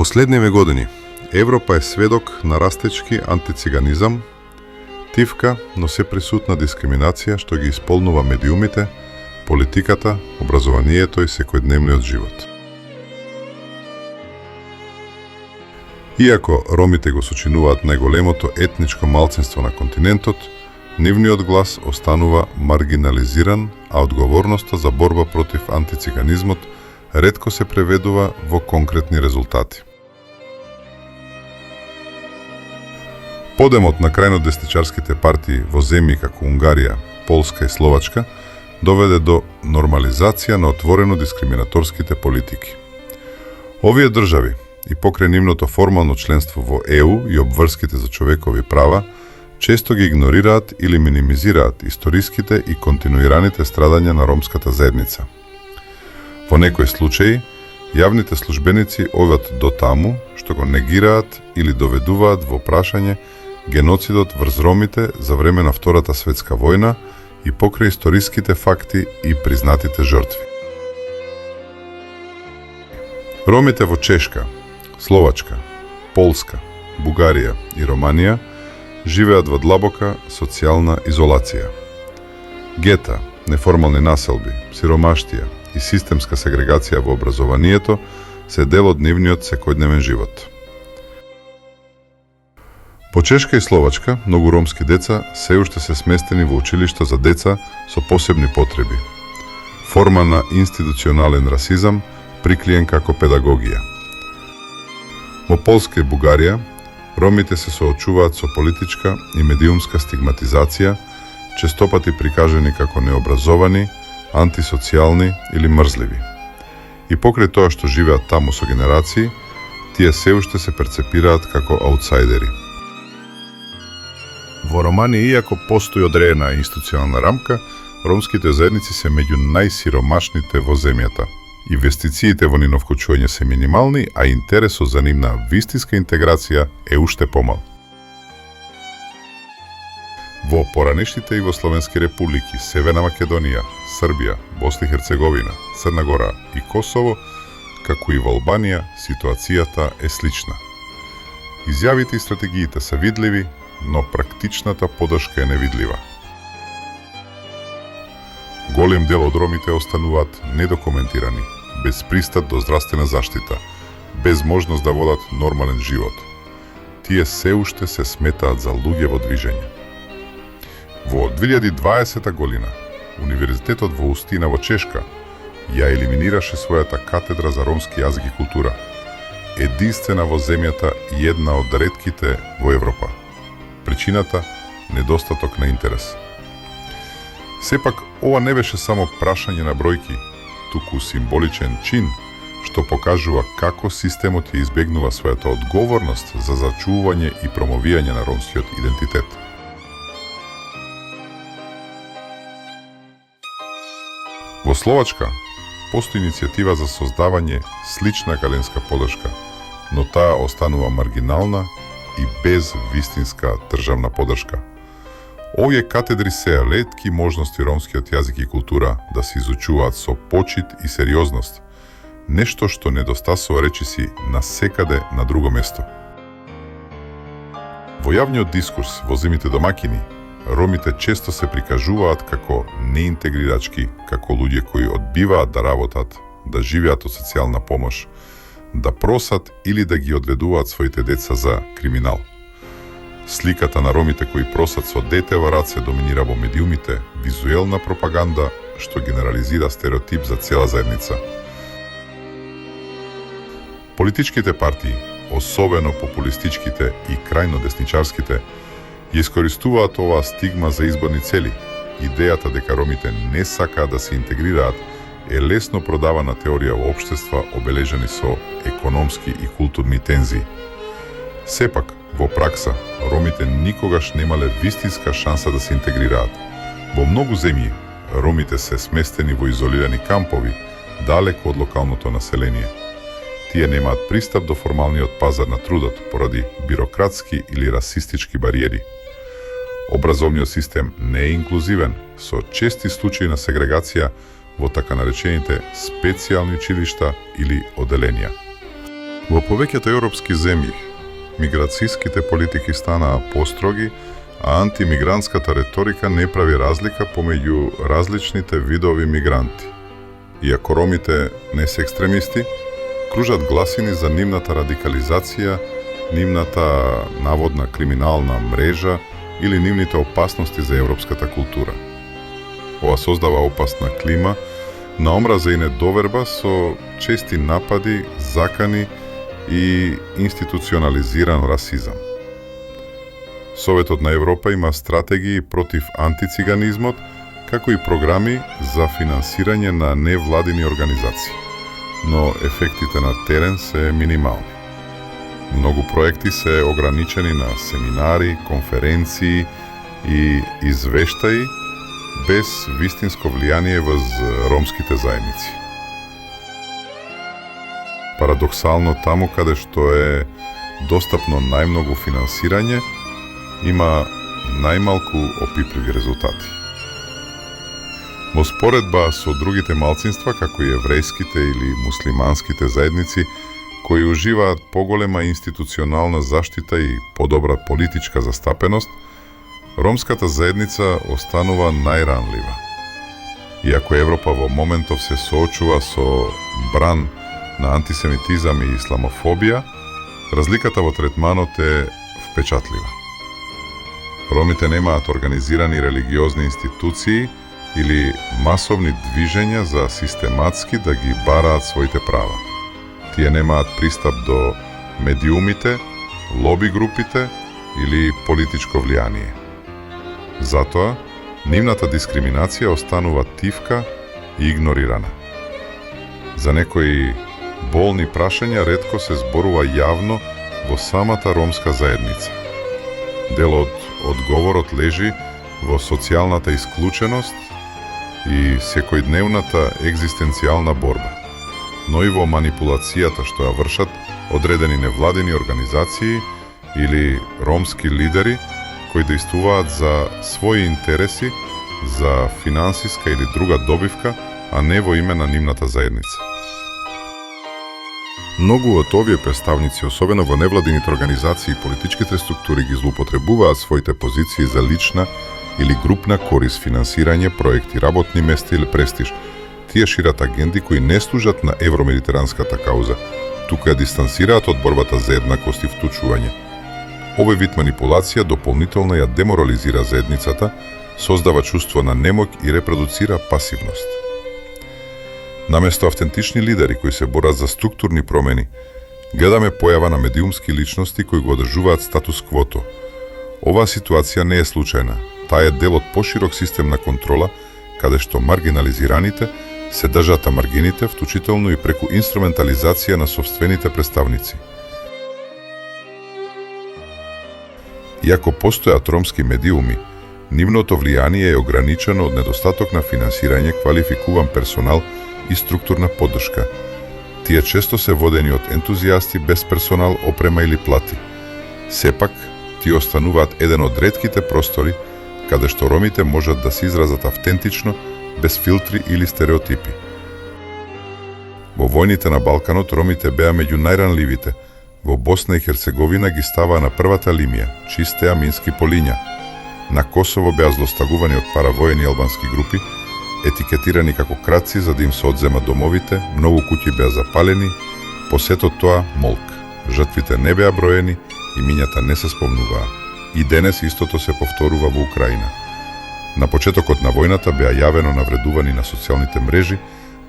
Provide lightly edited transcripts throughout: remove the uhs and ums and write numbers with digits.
последниве години Европа е сведок на растечки антициганизам, тивка, но се присутна дискриминација што ги исполнува медиумите, политиката, образованието и секојдневниот живот. Иако ромите го сочинуваат најголемото етничко малцинство на континентот, нивниот глас останува маргинализиран, а одговорноста за борба против антициганизмот ретко се преведува во конкретни резултати. Подемот на крајнодесничарските партии во земји како Унгарија, Полска и Словачка доведе до нормализација на отворено дискриминаторските политики. Овие држави и покрај нивното формално членство во ЕУ и обврските за човекови права често ги игнорираат или минимизираат историските и континуираните страдања на ромската заедница. Во некои случаи, јавните службеници одат до таму што го негираат или доведуваат во прашање геноцидот врз ромите за време на Втората светска војна и покрај историските факти и признатите жртви. Ромите во Чешка, Словачка, Полска, Бугарија и Романија живеат во длабока социјална изолација. Гета, неформални населби, сиромаштија и системска сегрегација во образованието се дел од нивниот секојдневен живот. По Чешка и Словачка, многу ромски деца се уште се сместени во училишта за деца со посебни потреби. Форма на институционален расизам приклиен како педагогија. Во Полска и Бугарија, ромите се соочуваат со политичка и медиумска стигматизација, честопати прикажани како необразовани, антисоцијални или мрзливи. И покрај тоа што живеат таму со генерации, тие се уште се перцепираат како аутсайдери. Во Романија, иако постои одредена институционална рамка, ромските заедници се меѓу најсиромашните во земјата. Инвестициите во нивно вклучување се минимални, а интересот за нивна вистинска интеграција е уште помал. Во поранешните југословенски републики Северна Македонија, Србија, Босна и Херцеговина, Црна Гора и Косово, како и во Албанија, ситуацијата е слична. Изјавите и стратегиите се видливи, но практичната поддршка е невидлива. Голем дел од ромите остануваат недокументирани, без пристап до здравствена заштита, без можност да водат нормален живот. Тие се уште се сметаат за луѓе во движење. Во 2020 година, Универзитетот во Устина во Чешка ја елиминираше својата катедра за ромски јазик и култура, единствена во земјата и една од ретките во Европа. Причината – недостаток на интерес. Сепак, ова не беше само прашање на бројки, туку символичен чин, што покажува како системот ја избегнува својата одговорност за зачувување и промовирање на ромскиот идентитет. Во Словачка постои иницијатива за создавање слична академска поддршка, но таа останува маргинална и без вистинска државна поддршка. Овие катедри се ретки можности ромскиот јазик и култура да се изучуваат со почит и сериозност, нешто што недостасува речиси насекаде на друго место. Во јавниот дискурс во земјите домакини, ромите често се прикажуваат како неинтегрирачки, како луѓе кои одбиваат да работат, да живеат од социјална помош, да просат или да ги одведуваат своите деца за криминал. Сликата на ромите кои просат со дете во раце доминира во медиумите, визуелна пропаганда што генерализира стереотип за цела заедница. Политичките партии, особено популистичките и крајнодесничарските, ја искористуваат оваа стигма за изборни цели. Идејата дека ромите не сакаат да се интегрираат е лесно продавана теорија во општества обележени со економски и културни тензии. Сепак, во пракса, ромите никогаш немале вистинска шанса да се интегрираат. Во многу земји, ромите се сместени во изолирани кампови, далеко од локалното население. Тие немаат пристап до формалниот пазар на трудот поради бирократски или расистички бариери. Образовниот систем не е инклузивен, со чести случаи на сегрегација во така наречените специјални училишта или оделенија. Во повеќето европски земји, миграцијските политики станаа построги, а антимигрантската реторика не прави разлика помеѓу различните видови мигранти. Иако ромите не се екстремисти, кружат гласини за нивната радикализација, нивната наводна криминална мрежа или нивните опасности за европската култура. Ова создава опасна клима на омраза и недоверба со чести напади, закани и институционализиран расизам. Советот на Европа има стратегии против антициганизмот, како и програми за финансирање на невладини организации, но ефектите на терен се минимални. Многу проекти се ограничени на семинари, конференции и извештаи без вистинско влијание врз ромските заедници. Парадоксално, таму каде што е достапно најмногу финансирање, има најмалку опипливи резултати. Во споредба со другите малцинства, како и еврејските или муслиманските заедници, кои уживаат поголема институционална заштита и подобра политичка застапеност, ромската заедница останува најранлива. Иако Европа во моментов се соочува со бран на антисемитизам и исламофобија, разликата во третманот е впечатлива. Ромите немаат организирани религиозни институции или масовни движења за систематски да ги бараат своите права. Тие немаат пристап до медиумите, лоби групите или политичко влијание. Затоа, нивната дискриминација останува тивка и игнорирана. За некои болни прашања ретко се зборува јавно во самата ромска заедница. Дел од одговорот лежи во социјалната исклученост и секојдневната екзистенцијална борба, но и во манипулацијата што ја вршат одредени невладини организации или ромски лидери кои действуваат за своји интереси, за финансиска или друга добивка, а не во име на нивната заедница. Многу од овие представници, особено во невладините организации и политичките структури, ги злоупотребуваат своите позиции за лична или групна корис, финансирање, проекти, работни места или престиж. Тие шират агенди кои не служат на евромедитеранската кауза, туку ја дистансираат од борбата за еднакост и вклучување. Овој вид манипулација дополнително ја деморализира заедницата, создава чувство на немоќ и репродуцира пасивност. Наместо автентични лидери кои се борат за структурни промени, гледаме појава на медиумски личности кои го одржуваат статус-квото. Оваа ситуација не е случајна. Таа е дел од поширок систем на контрола, каде што маргинализираните се држат на маргините, вклучително и преку инструментализација на собствените представници. Иако постојат ромски медиуми, нивното влијание е ограничено од недостаток на финансирање, квалификуван персонал и структурна поддршка. Тие често се водени од ентузијасти без персонал, опрема или плати. Сепак, тие остануваат еден од ретките простори каде што ромите можат да се изразат автентично, без филтри или стереотипи. Во војните на Балканот ромите беа меѓу најранливите. Во Босна и Херцеговина ги ставаа на првата линија, чистеа мински полиња. На Косово беа злостагувани од паравоени албански групи, етикетирани како крадци за да им се одзема домовите, многу куќи беа запалени, по сето тоа молк. Жртвите не беа броени, имињата не се спомнуваа. И денес истото се повторува во Украина. На почетокот на војната беа јавено навредувани на социјалните мрежи,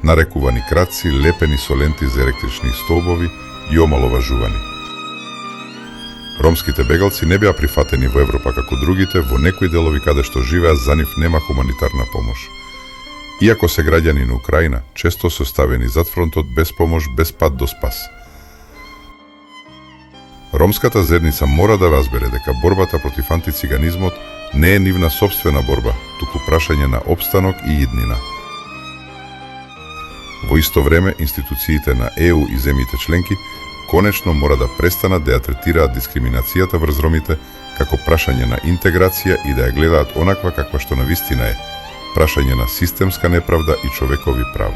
нарекувани крадци, лепени со ленти за електрични столбови и омаловажувани. Ромските бегалци не беа прифатени во Европа како другите, во некои делови каде што живеа за нив нема хуманитарна помош. Иако се граѓани на Украина, често се оставени зад фронтот без помош, без пат до спас. Ромската заедница мора да разбере дека борбата против антициганизмот не е нивна сопствена борба, туку прашање на опстанок и иднина. Во исто време, институциите на ЕУ и земјите членки конечно мора да престанат да ја третираат дискриминацијата врз ромите како прашање на интеграција и да ја гледаат онаква каква што навистина е, прашање на системска неправда и човекови права.